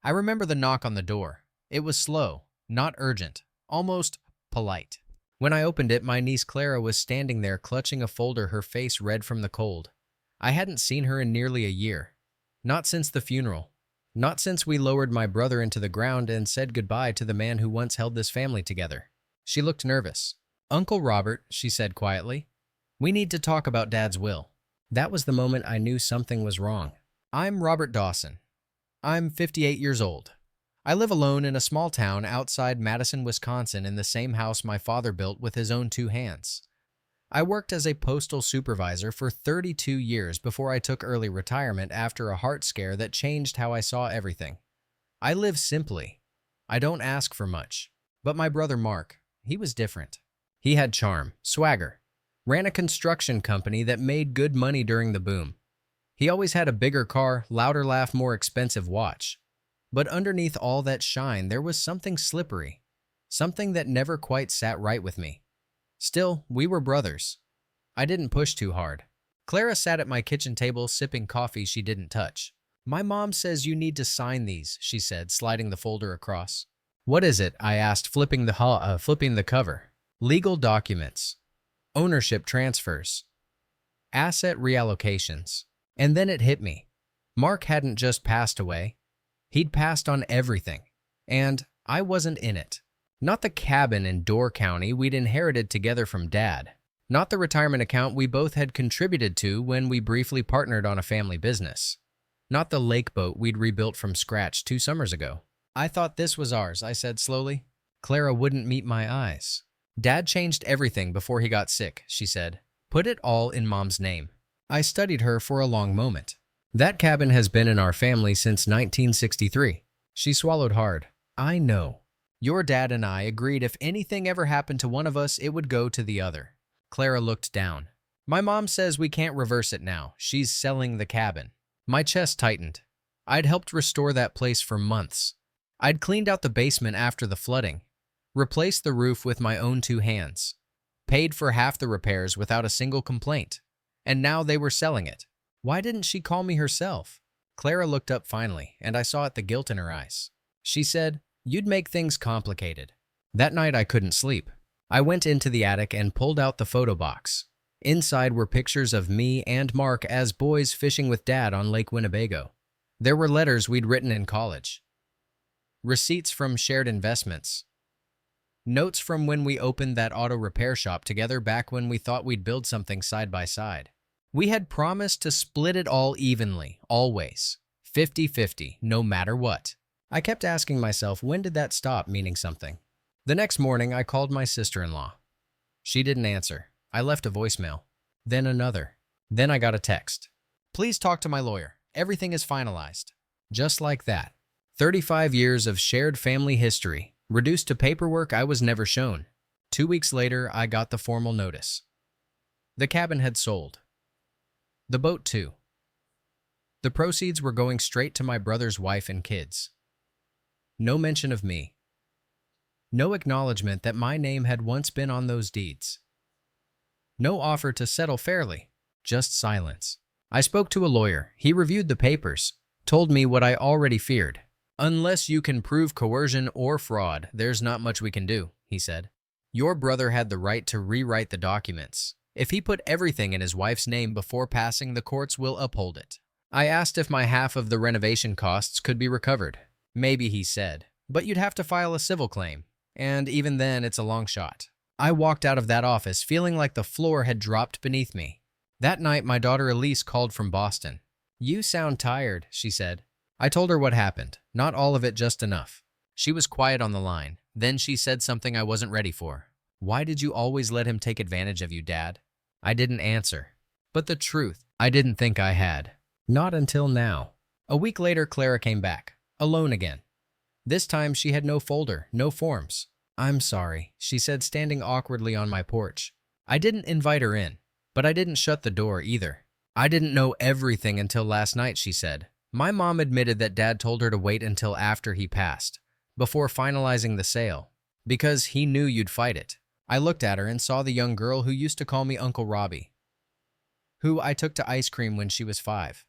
I remember the knock on the door. It was slow, not urgent, almost polite. When I opened it, my niece Clara was standing there clutching a folder, her face red from the cold. I hadn't seen her in nearly a year. Not since the funeral. Not since we lowered my brother into the ground and said goodbye to the man who once held this family together. She looked nervous. "Uncle Robert," she said quietly, "we need to talk about Dad's will." That was the moment I knew something was wrong. "I'm Robert Dawson. I'm 58 years old. I live alone in a small town outside Madison, Wisconsin, in the same house my father built with his own two hands. I worked as a postal supervisor for 32 years before I took early retirement after a heart scare that changed how I saw everything. I live simply. I don't ask for much. But my brother Mark, he was different. He had charm, swagger, ran a construction company that made good money during the boom. He always had a bigger car, louder laugh, more expensive watch. But underneath all that shine, there was something slippery, something that never quite sat right with me. Still, we were brothers. I didn't push too hard. Clara sat at my kitchen table sipping coffee she didn't touch. "My mom says you need to sign these," she said, sliding the folder across. "What is it?" I asked, flipping the cover. "Legal documents, ownership transfers, asset reallocations." And then it hit me. Mark hadn't just passed away. He'd passed on everything. And I wasn't in it. Not the cabin in Door County we'd inherited together from Dad. Not the retirement account we both had contributed to when we briefly partnered on a family business. Not the lake boat we'd rebuilt from scratch 2 summers ago. "I thought this was ours," I said slowly. Clara wouldn't meet my eyes. "Dad changed everything before he got sick," she said. "Put it all in Mom's name." I studied her for a long moment. "That cabin has been in our family since 1963. She swallowed hard. "I know. Your dad and I agreed if anything ever happened to one of us, it would go to the other." Clara looked down. "My mom says we can't reverse it now. She's selling the cabin." My chest tightened. I'd helped restore that place for months. I'd cleaned out the basement after the flooding, replaced the roof with my own 2 hands, paid for half the repairs without a single complaint. And now they were selling it. Why didn't she call me herself? Clara looked up finally, and I saw the guilt in her eyes. She said, "You'd make things complicated." That night I couldn't sleep. I went into the attic and pulled out the photo box. Inside were pictures of me and Mark as boys fishing with Dad on Lake Winnebago. There were letters we'd written in college, receipts from shared investments, notes from when we opened that auto repair shop together back when we thought we'd build something side by side. We had promised to split it all evenly, always. 50-50, no matter what. I kept asking myself, when did that stop meaning something? The next morning, I called my sister-in-law. She didn't answer. I left a voicemail. Then another. Then I got a text. "Please talk to my lawyer. Everything is finalized." Just like that. 35 years of shared family history, reduced to paperwork I was never shown. 2 weeks later, I got the formal notice. The cabin had sold. The boat too. The proceeds were going straight to my brother's wife and kids. No mention of me. No acknowledgement that my name had once been on those deeds. No offer to settle fairly. Just silence. I spoke to a lawyer. He reviewed the papers, told me what I already feared. "Unless you can prove coercion or fraud, there's not much we can do," he said. "Your brother had the right to rewrite the documents. If he put everything in his wife's name before passing, the courts will uphold it." I asked if my half of the renovation costs could be recovered. "Maybe," he said, "but you'd have to file a civil claim, and even then it's a long shot." I walked out of that office feeling like the floor had dropped beneath me. That night, my daughter Elise called from Boston. "You sound tired," she said. I told her what happened, not all of it, just enough. She was quiet on the line. Then she said something I wasn't ready for. "Why did you always let him take advantage of you, Dad?" I didn't answer. But the truth, I didn't think I had. Not until now. A week later, Clara came back, alone again. This time, she had no folder, no forms. "I'm sorry," she said, standing awkwardly on my porch. I didn't invite her in, but I didn't shut the door either. "I didn't know everything until last night," she said. "My mom admitted that Dad told her to wait until after he passed, before finalizing the sale, because he knew you'd fight it." I looked at her and saw the young girl who used to call me Uncle Robbie, who I took to ice cream when she was 5,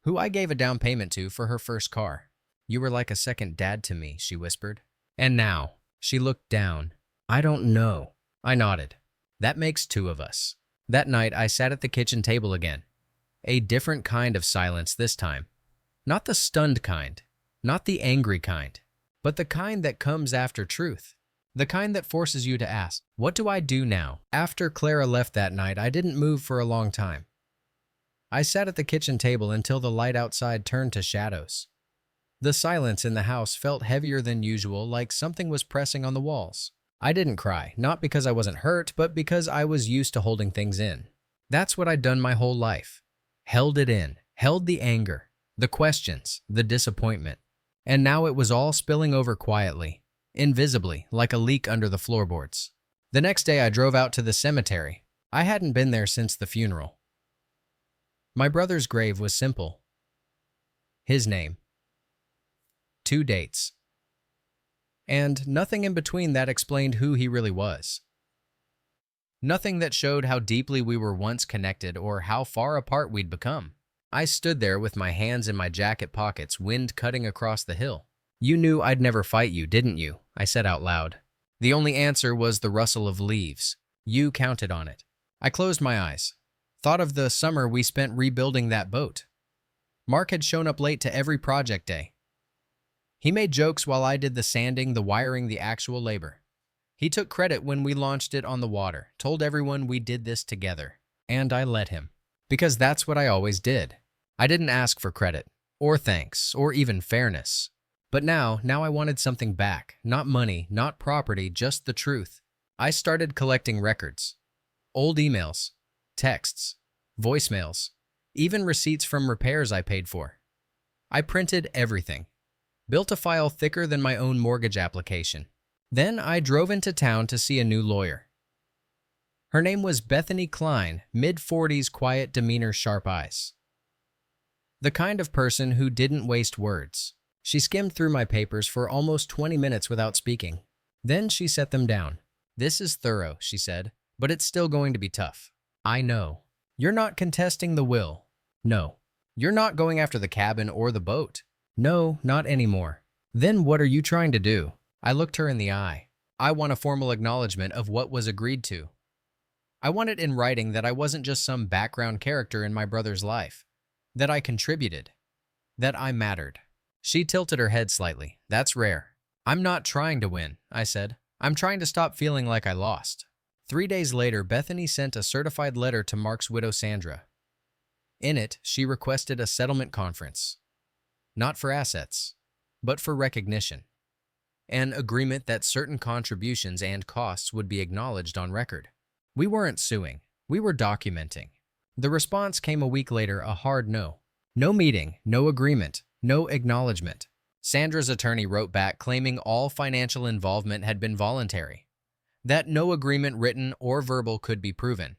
who I gave a down payment to for her first car. You were like a second dad to me, she whispered. And now, she looked down. I don't know. I nodded. That makes two of us. That night, I sat at the kitchen table again. A different kind of silence this time. Not the stunned kind, not the angry kind, but the kind that comes after truth. The kind that forces you to ask, what do I do now? After Clara left that night, I didn't move for a long time. I sat at the kitchen table until the light outside turned to shadows. The silence in the house felt heavier than usual, like something was pressing on the walls. I didn't cry, not because I wasn't hurt, but because I was used to holding things in. That's what I'd done my whole life. Held it in, held the anger, the questions, the disappointment. And now it was all spilling over quietly, invisibly, like a leak under the floorboards. The next day I drove out to the cemetery. I hadn't been there since the funeral. My brother's grave was simple. His name. 2 dates. And nothing in between that explained who he really was. Nothing that showed how deeply we were once connected or how far apart we'd become. I stood there with my hands in my jacket pockets, wind cutting across the hill. You knew I'd never fight you, didn't you? I said out loud. The only answer was the rustle of leaves. You counted on it. I closed my eyes. Thought of the summer we spent rebuilding that boat. Mark had shown up late to every project day. He made jokes while I did the sanding, the wiring, the actual labor. He took credit when we launched it on the water, told everyone we did this together. And I let him. Because that's what I always did. I didn't ask for credit, or thanks, or even fairness. But now I wanted something back. Not money, not property, just the truth. I started collecting records. Old emails, texts, voicemails, even receipts from repairs I paid for. I printed everything. Built a file thicker than my own mortgage application. Then I drove into town to see a new lawyer. Her name was Bethany Klein, mid-40s, quiet demeanor, sharp eyes. The kind of person who didn't waste words. She skimmed through my papers for almost 20 minutes without speaking. Then she set them down. This is thorough, she said, but it's still going to be tough. I know. You're not contesting the will. No. You're not going after the cabin or the boat. No, not anymore. Then what are you trying to do? I looked her in the eye. I want a formal acknowledgement of what was agreed to. I want it in writing that I wasn't just some background character in my brother's life. That I contributed. That I mattered. She tilted her head slightly. That's rare. I'm not trying to win, I said. I'm trying to stop feeling like I lost. 3 days later, Bethany sent a certified letter to Mark's widow, Sandra. In it, she requested a settlement conference. Not for assets, but for recognition. An agreement that certain contributions and costs would be acknowledged on record. We weren't suing. We were documenting. The response came a week later, a hard no. No meeting, no agreement, no acknowledgement. Sandra's attorney wrote back claiming all financial involvement had been voluntary. That no agreement, written or verbal, could be proven.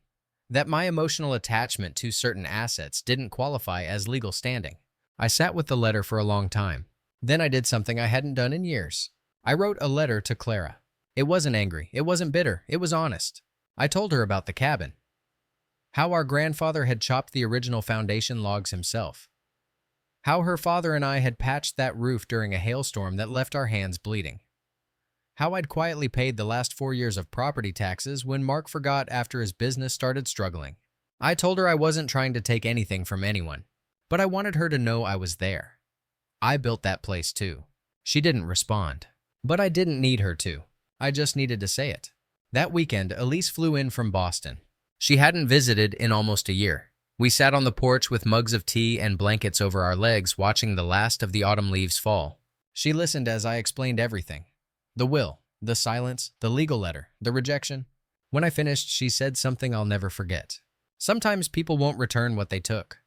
That my emotional attachment to certain assets didn't qualify as legal standing. I sat with the letter for a long time. Then I did something I hadn't done in years. I wrote a letter to Clara. It wasn't angry. It wasn't bitter. It was honest. I told her about the cabin. How our grandfather had chopped the original foundation logs himself. How her father and I had patched that roof during a hailstorm that left our hands bleeding. How I'd quietly paid the last 4 years of property taxes when Mark forgot after his business started struggling. I told her I wasn't trying to take anything from anyone, but I wanted her to know I was there. I built that place too. She didn't respond, but I didn't need her to. I just needed to say it. That weekend, Elise flew in from Boston. She hadn't visited in almost a year. We sat on the porch with mugs of tea and blankets over our legs, watching the last of the autumn leaves fall. She listened as I explained everything. The will, the silence, the legal letter, the rejection. When I finished, she said something I'll never forget. Sometimes people won't return what they took.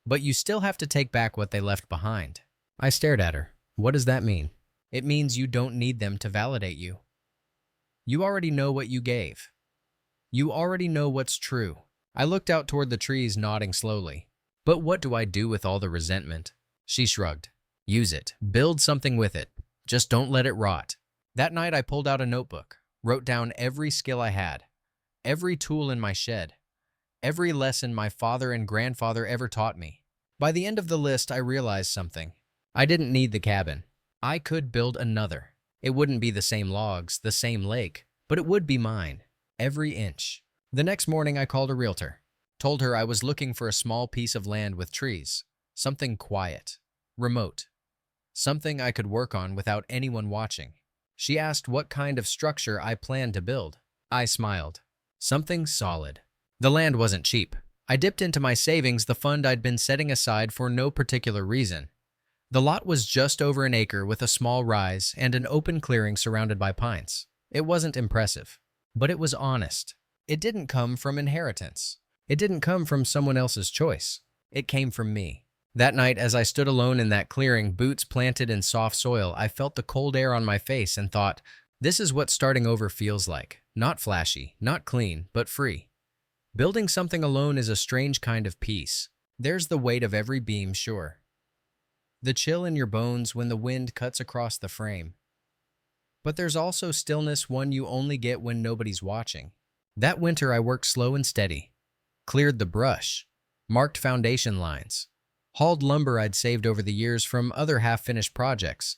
But you still have to take back what they left behind. I stared at her. What does that mean? It means you don't need them to validate you. You already know what you gave. You already know what's true. I looked out toward the trees, nodding slowly. But what do I do with all the resentment? She shrugged. Use it. Build something with it. Just don't let it rot. That night I pulled out a notebook, wrote down every skill I had, every tool in my shed, every lesson my father and grandfather ever taught me. By the end of the list, I realized something. I didn't need the cabin. I could build another. It wouldn't be the same logs, the same lake, but it would be mine. Every inch. The next morning I called a realtor. Told her I was looking for a small piece of land with trees. Something quiet. Remote. Something I could work on without anyone watching. She asked what kind of structure I planned to build. I smiled. Something solid. The land wasn't cheap. I dipped into my savings, the fund I'd been setting aside for no particular reason. The lot was just over an acre with a small rise and an open clearing surrounded by pines. It wasn't impressive, but it was honest. It didn't come from inheritance. It didn't come from someone else's choice. It came from me. That night, as I stood alone in that clearing, boots planted in soft soil, I felt the cold air on my face and thought, this is what starting over feels like. Not flashy, not clean, but free. Building something alone is a strange kind of peace. There's the weight of every beam, sure. The chill in your bones when the wind cuts across the frame. But there's also stillness, one you only get when nobody's watching. That winter I worked slow and steady. Cleared the brush. Marked foundation lines. Hauled lumber I'd saved over the years from other half-finished projects.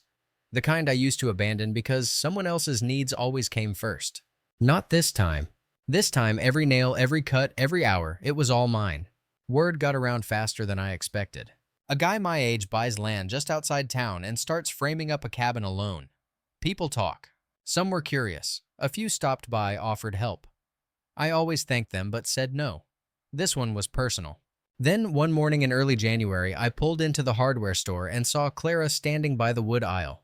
The kind I used to abandon because someone else's needs always came first. Not this time. This time, every nail, every cut, every hour, it was all mine. Word got around faster than I expected. A guy my age buys land just outside town and starts framing up a cabin alone. People talk. Some were curious. A few stopped by, offered help. I always thanked them but said no. This one was personal. Then, one morning in early January, I pulled into the hardware store and saw Clara standing by the wood aisle.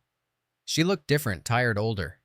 She looked different, tired, older.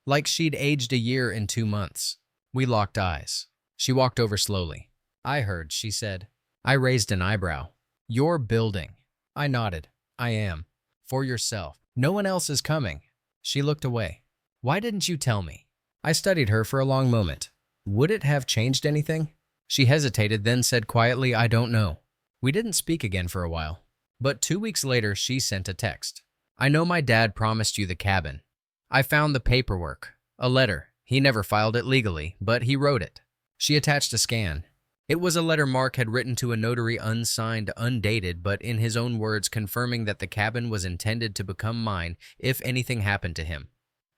Like she'd aged a year in 2 months. We locked eyes. She walked over slowly. I heard, she said. I raised an eyebrow. You're building. I nodded. I am. For yourself. No one else is coming. She looked away. Why didn't you tell me? I studied her for a long moment. Would it have changed anything? She hesitated, then said quietly, I don't know. We didn't speak again for a while. But 2 weeks later, she sent a text. I know my dad promised you the cabin. I found the paperwork. A letter. He never filed it legally, but he wrote it. She attached a scan. It was a letter Mark had written to a notary, unsigned, undated, but in his own words confirming that the cabin was intended to become mine if anything happened to him.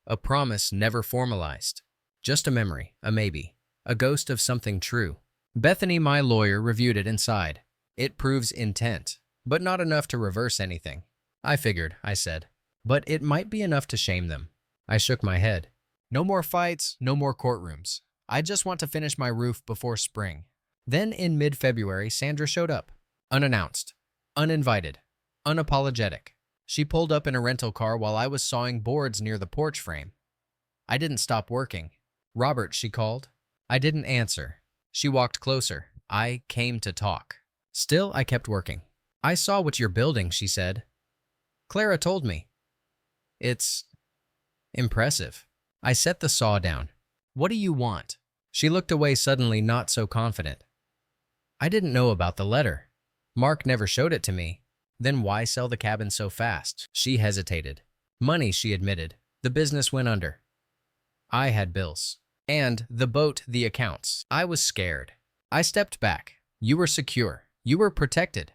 A promise never formalized. Just a memory, a maybe, a ghost of something true. Bethany, my lawyer, reviewed it and sighed. It proves intent, but not enough to reverse anything. I figured, I said. But it might be enough to shame them. I shook my head. No more fights, no more courtrooms. I just want to finish my roof before spring. Then in mid-February, Sandra showed up. Unannounced, uninvited, unapologetic. She pulled up in a rental car while I was sawing boards near the porch frame. I didn't stop working. Robert, she called. I didn't answer. She walked closer. I came to talk. Still, I kept working. I saw what you're building, she said. Clara told me. It's impressive. I set the saw down. What do you want? She looked away suddenly, not so confident. I didn't know about the letter. Mark never showed it to me. Then why sell the cabin so fast? She hesitated. Money, she admitted. The business went under. I had bills. And the boat, the accounts. I was scared. I stepped back. You were secure. You were protected.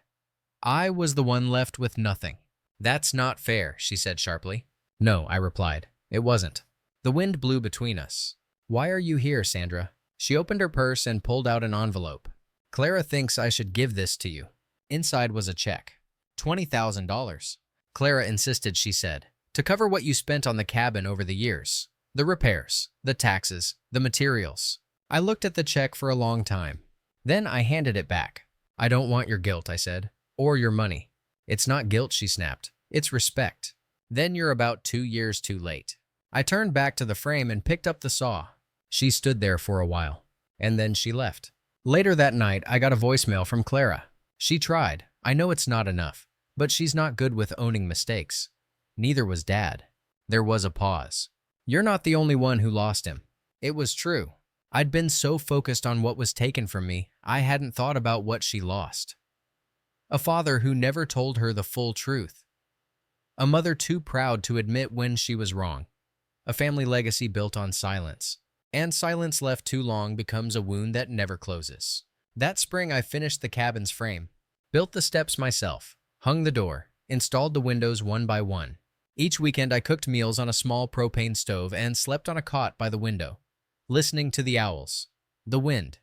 I was the one left with nothing. That's not fair, she said sharply. No, I replied. It wasn't. The wind blew between us. Why are you here, Sandra? She opened her purse and pulled out an envelope. Clara thinks I should give this to you. Inside was a check. $20,000. Clara insisted, she said, to cover what you spent on the cabin over the years. The repairs, the taxes, the materials. I looked at the check for a long time. Then I handed it back. I don't want your guilt, I said, or your money. It's not guilt, she snapped. It's respect. Then you're about 2 years too late. I turned back to the frame and picked up the saw. She stood there for a while, and then she left. Later that night, I got a voicemail from Clara. She tried. I know it's not enough, but she's not good with owning mistakes. Neither was Dad. There was a pause. You're not the only one who lost him. It was true. I'd been so focused on what was taken from me, I hadn't thought about what she lost. A father who never told her the full truth. A mother too proud to admit when she was wrong. A family legacy built on silence. And silence left too long becomes a wound that never closes. That spring I finished the cabin's frame, built the steps myself, hung the door, installed the windows one by one. Each weekend I cooked meals on a small propane stove and slept on a cot by the window, listening to the owls, the wind,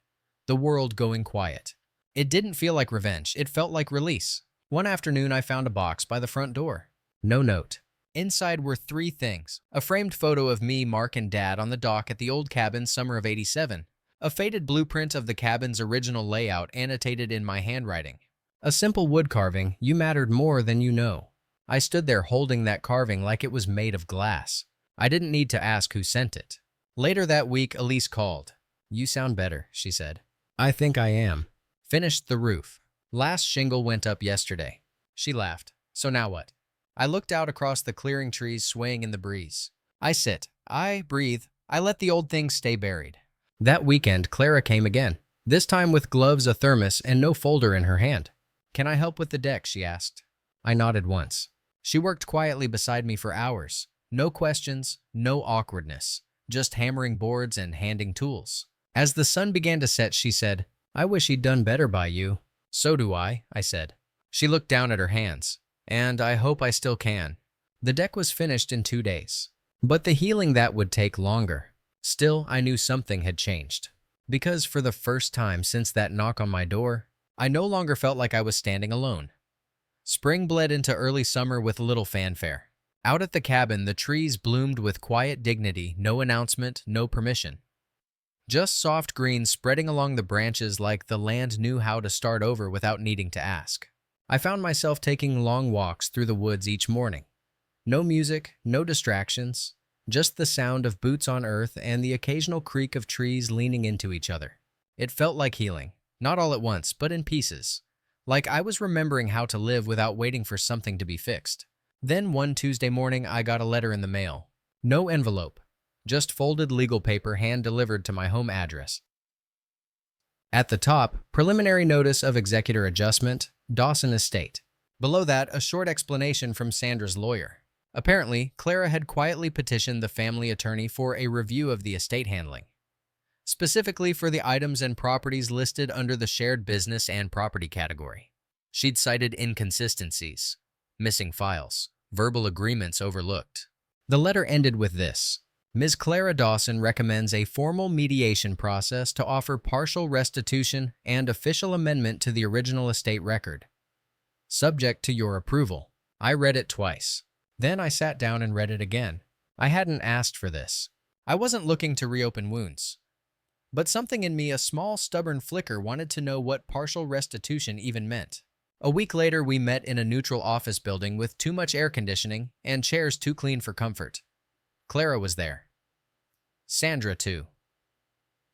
the world going quiet. It didn't feel like revenge, it felt like release. One afternoon I found a box by the front door. No note. Inside were three things: a framed photo of me, Mark, and Dad on the dock at the old cabin summer of '87, a faded blueprint of the cabin's original layout annotated in my handwriting, a simple wood carving, "You mattered more than you know." I stood there holding that carving like it was made of glass. I didn't need to ask who sent it. Later that week, Elise called. "You sound better," she said. "I think I am." "Finished the roof. Last shingle went up yesterday." She laughed. "So now what?" I looked out across the clearing trees swaying in the breeze. I sit. I breathe. I let the old things stay buried. That weekend, Clara came again, this time with gloves, a thermos, and no folder in her hand. "Can I help with the deck?" she asked. I nodded once. She worked quietly beside me for hours. No questions, no awkwardness, just hammering boards and handing tools. As the sun began to set, she said, "I wish he'd done better by you." "So do I said. She looked down at her hands. "And I hope I still can." The deck was finished in 2 days. But the healing, that would take longer. Still, I knew something had changed. Because for the first time since that knock on my door, I no longer felt like I was standing alone. Spring bled into early summer with little fanfare. Out at the cabin, the trees bloomed with quiet dignity, no announcement, no permission. Just soft green spreading along the branches like the land knew how to start over without needing to ask. I found myself taking long walks through the woods each morning. No music, no distractions, just the sound of boots on earth and the occasional creak of trees leaning into each other. It felt like healing, not all at once, but in pieces. Like I was remembering how to live without waiting for something to be fixed. Then one Tuesday morning, I got a letter in the mail. No envelope, just folded legal paper hand-delivered to my home address. At the top, preliminary notice of executor adjustment, Dawson Estate. Below that, a short explanation from Sandra's lawyer. Apparently, Clara had quietly petitioned the family attorney for a review of the estate handling, specifically for the items and properties listed under the shared business and property category. She'd cited inconsistencies, missing files, verbal agreements overlooked. The letter ended with this: Ms. Clara Dawson recommends a formal mediation process to offer partial restitution and official amendment to the original estate record, subject to your approval. I read it twice. Then I sat down and read it again. I hadn't asked for this. I wasn't looking to reopen wounds. But something in me, a small stubborn flicker, wanted to know what partial restitution even meant. A week later, we met in a neutral office building with too much air conditioning and chairs too clean for comfort. Clara was there. Sandra, too.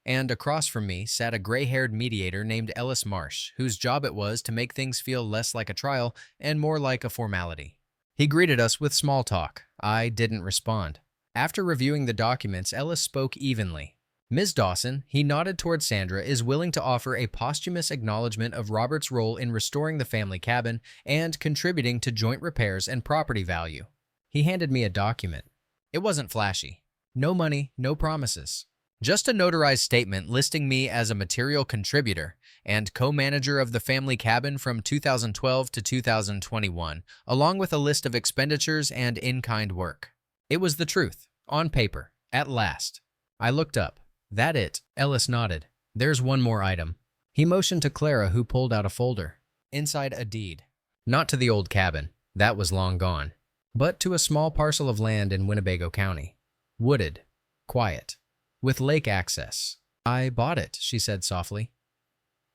And across from me sat a gray-haired mediator named Ellis Marsh, whose job it was to make things feel less like a trial and more like a formality. He greeted us with small talk. I didn't respond. After reviewing the documents, Ellis spoke evenly. "Ms. Dawson," he nodded toward Sandra, "is willing to offer a posthumous acknowledgement of Robert's role in restoring the family cabin and contributing to joint repairs and property value." He handed me a document. It wasn't flashy. No money, no promises. Just a notarized statement listing me as a material contributor and co-manager of the family cabin from 2012 to 2021, along with a list of expenditures and in-kind work. It was the truth, on paper, at last. I looked up. "That it?" Ellis nodded. "There's one more item." He motioned to Clara, who pulled out a folder. Inside, a deed. Not to the old cabin. That was long gone. But to a small parcel of land in Winnebago County. Wooded. Quiet. With lake access. "I bought it," she said softly.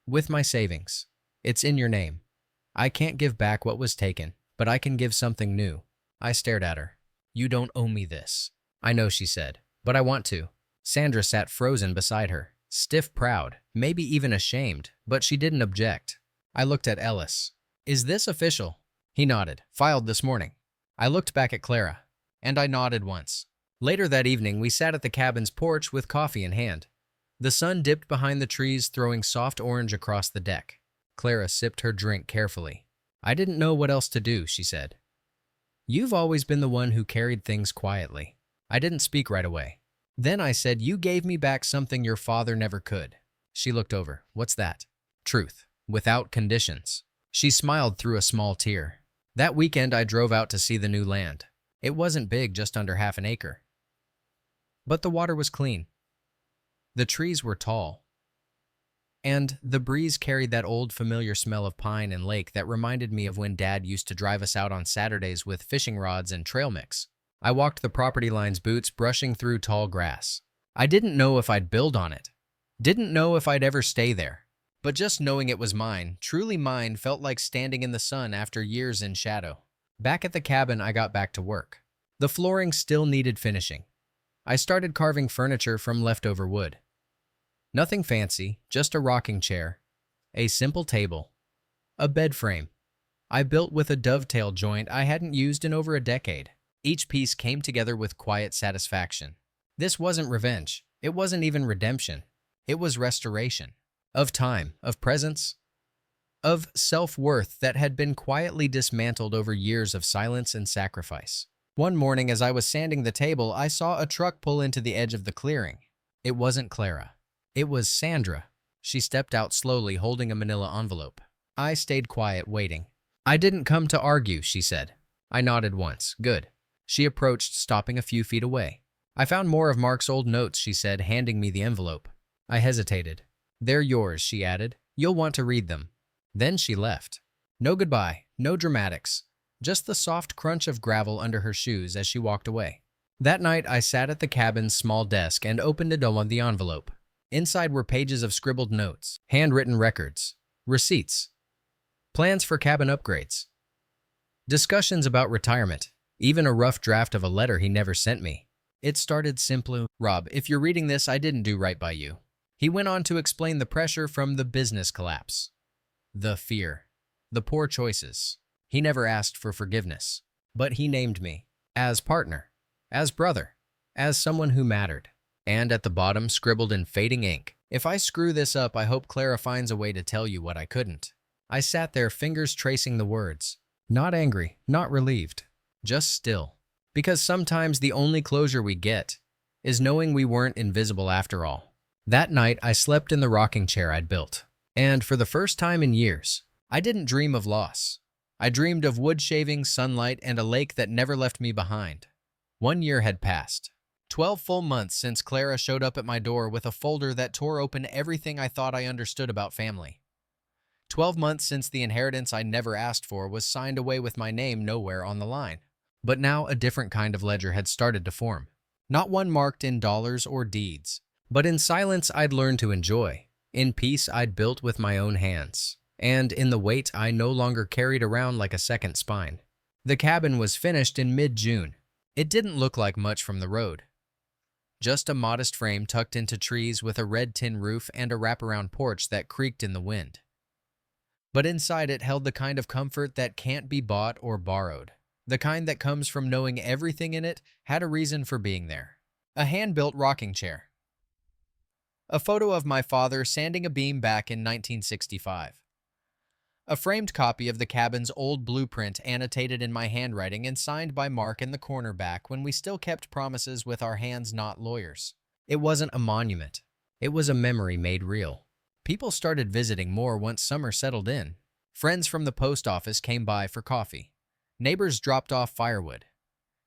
"With my savings. It's in your name. I can't give back what was taken, but I can give something new." I stared at her. "You don't owe me this." "I know," she said, "but I want to." Sandra sat frozen beside her, stiff, proud, maybe even ashamed, but she didn't object. I looked at Ellis. "Is this official?" He nodded. "Filed this morning." I looked back at Clara, and I nodded once. Later that evening, we sat at the cabin's porch with coffee in hand. The sun dipped behind the trees, throwing soft orange across the deck. Clara sipped her drink carefully. "I didn't know what else to do," she said. "You've always been the one who carried things quietly." I didn't speak right away. Then I said, "You gave me back something your father never could." She looked over. "What's that?" "Truth, without conditions." She smiled through a small tear. That weekend, I drove out to see the new land. It wasn't big, just under half an acre. But the water was clean. The trees were tall. And the breeze carried that old familiar smell of pine and lake that reminded me of when Dad used to drive us out on Saturdays with fishing rods and trail mix. I walked the property line's boots, brushing through tall grass. I didn't know if I'd build on it. Didn't know if I'd ever stay there. But just knowing it was mine, truly mine, felt like standing in the sun after years in shadow. Back at the cabin, I got back to work. The flooring still needed finishing. I started carving furniture from leftover wood. Nothing fancy, just a rocking chair, a simple table, a bed frame. I built with a dovetail joint I hadn't used in over a decade. Each piece came together with quiet satisfaction. This wasn't revenge. It wasn't even redemption. It was restoration. Of time, of presence, of self-worth that had been quietly dismantled over years of silence and sacrifice. One morning, as I was sanding the table, I saw a truck pull into the edge of the clearing. It wasn't Clara. It was Sandra. She stepped out slowly, holding a manila envelope. I stayed quiet, waiting. "I didn't come to argue," she said. I nodded once. "Good." She approached, stopping a few feet away. "I found more of Mark's old notes," she said, handing me the envelope. I hesitated. "They're yours," she added. "You'll want to read them." Then she left. No goodbye, no dramatics, just the soft crunch of gravel under her shoes as she walked away. That night, I sat at the cabin's small desk and opened it on the envelope. Inside were pages of scribbled notes, handwritten records, receipts, plans for cabin upgrades, discussions about retirement, even a rough draft of a letter he never sent me. It started simply, "Rob, if you're reading this, I didn't do right by you." He went on to explain the pressure from the business collapse, the fear, the poor choices. He never asked for forgiveness, but he named me as partner, as brother, as someone who mattered. And at the bottom, scribbled in fading ink, "If I screw this up, I hope Clara finds a way to tell you what I couldn't." I sat there, fingers tracing the words. Not angry, not relieved, just still. Because sometimes the only closure we get is knowing we weren't invisible after all. That night, I slept in the rocking chair I'd built. And for the first time in years, I didn't dream of loss. I dreamed of wood shavings, sunlight, and a lake that never left me behind. 1 year had passed. 12 full months since Clara showed up at my door with a folder that tore open everything I thought I understood about family. 12 months since the inheritance I never asked for was signed away with my name nowhere on the line. But now a different kind of ledger had started to form. Not one marked in dollars or deeds, but in silence I'd learned to enjoy, in peace I'd built with my own hands, and in the weight I no longer carried around like a second spine. The cabin was finished in mid-June. It didn't look like much from the road. Just a modest frame tucked into trees with a red tin roof and a wraparound porch that creaked in the wind. But inside it held the kind of comfort that can't be bought or borrowed. The kind that comes from knowing everything in it had a reason for being there. A hand-built rocking chair. A photo of my father sanding a beam back in 1965. A framed copy of the cabin's old blueprint annotated in my handwriting and signed by Mark in the corner back when we still kept promises with our hands not lawyers. It wasn't a monument. It was a memory made real. People started visiting more once summer settled in. Friends from the post office came by for coffee. Neighbors dropped off firewood.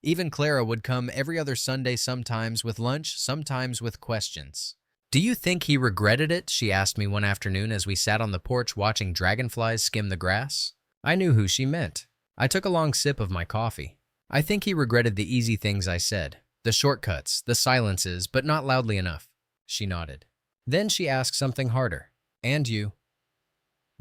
Even Clara would come every other Sunday, sometimes with lunch, sometimes with questions. "Do you think he regretted it?" she asked me one afternoon as we sat on the porch watching dragonflies skim the grass. I knew who she meant. I took a long sip of my coffee. "I think he regretted the easy things I said, the shortcuts, the silences, but not loudly enough." She nodded. Then she asked something harder. "And you?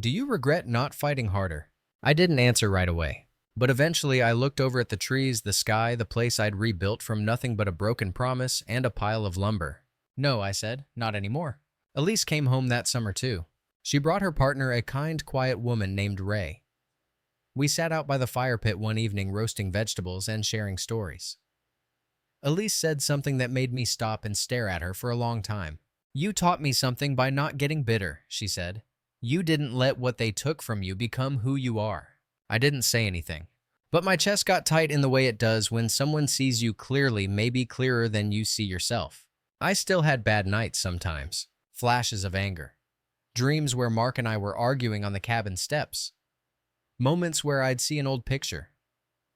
Do you regret not fighting harder?" I didn't answer right away. But eventually I looked over at the trees, the sky, the place I'd rebuilt from nothing but a broken promise and a pile of lumber. "No," I said, "not anymore." Elise came home that summer too. She brought her partner, a kind, quiet woman named Ray. We sat out by the fire pit one evening roasting vegetables and sharing stories. Elise said something that made me stop and stare at her for a long time. "You taught me something by not getting bitter," she said. "You didn't let what they took from you become who you are." I didn't say anything, but my chest got tight in the way it does when someone sees you clearly, maybe clearer than you see yourself. I still had bad nights sometimes, flashes of anger, dreams where Mark and I were arguing on the cabin steps, Moments where I'd see an old picture,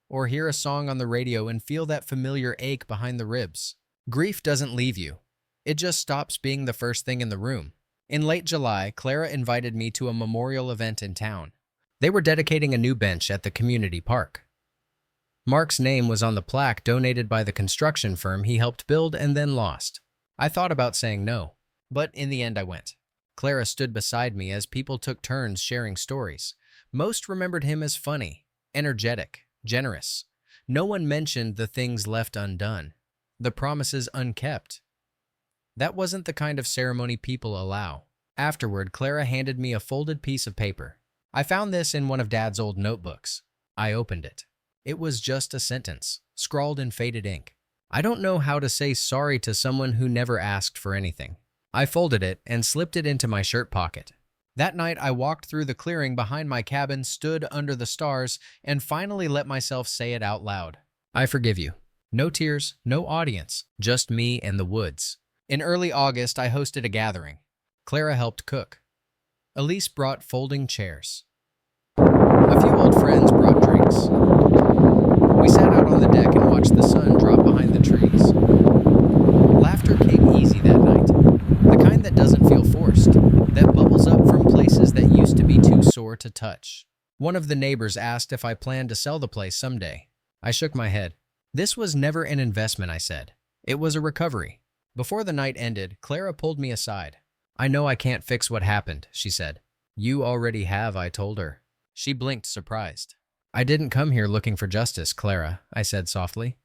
or hear a song on the radio and feel that familiar ache behind the ribs. Grief doesn't leave you. It just stops being the first thing in the room. In late July, Clara invited me to a memorial event in town. They were dedicating a new bench at the community park. Mark's name was on the plaque donated by the construction firm he helped build and then lost. I thought about saying no, but in the end I went. Clara stood beside me as people took turns sharing stories. Most remembered him as funny, energetic, generous. No one mentioned the things left undone, the promises unkept. That wasn't the kind of ceremony people allow. Afterward, Clara handed me a folded piece of paper. I found this in one of Dad's old notebooks. I opened it. It was just a sentence, scrawled in faded ink. I don't know how to say sorry to someone who never asked for anything. I folded it and slipped it into my shirt pocket. That night, I walked through the clearing behind my cabin, stood under the stars, and finally let myself say it out loud. I forgive you. No tears, no audience, just me and the woods. In early August, I hosted a gathering. Clara helped cook. Elise brought folding chairs. A few old friends brought drinks. We sat out on the deck and watched the sun drop behind the trees. Laughter came easy that night, the kind that doesn't feel forced, that bubbles up from places that used to be too sore to touch. One of the neighbors asked if I planned to sell the place someday. I shook my head. This was never an investment, I said. It was a recovery. Before the night ended, Clara pulled me aside. I know I can't fix what happened, she said. You already have, I told her. She blinked, surprised. I didn't come here looking for justice, Clara, I said softly.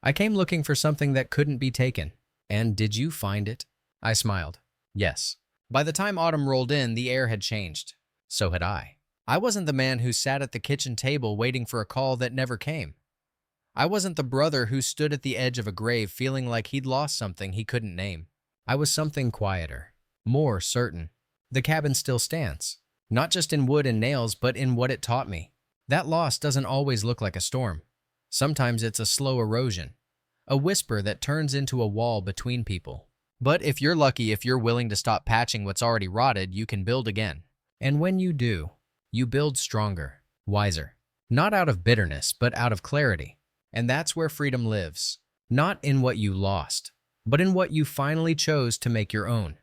I came looking for something that couldn't be taken. And did you find it? I smiled. Yes. By the time autumn rolled in, the air had changed. So had I. I wasn't the man who sat at the kitchen table waiting for a call that never came. I wasn't the brother who stood at the edge of a grave feeling like he'd lost something he couldn't name. I was something quieter, more certain. The cabin still stands, not just in wood and nails, but in what it taught me. That loss doesn't always look like a storm. Sometimes it's a slow erosion, a whisper that turns into a wall between people. But if you're lucky, if you're willing to stop patching what's already rotted, you can build again. And when you do, you build stronger, wiser. Not out of bitterness, but out of clarity. And that's where freedom lives. Not in what you lost, but in what you finally chose to make your own.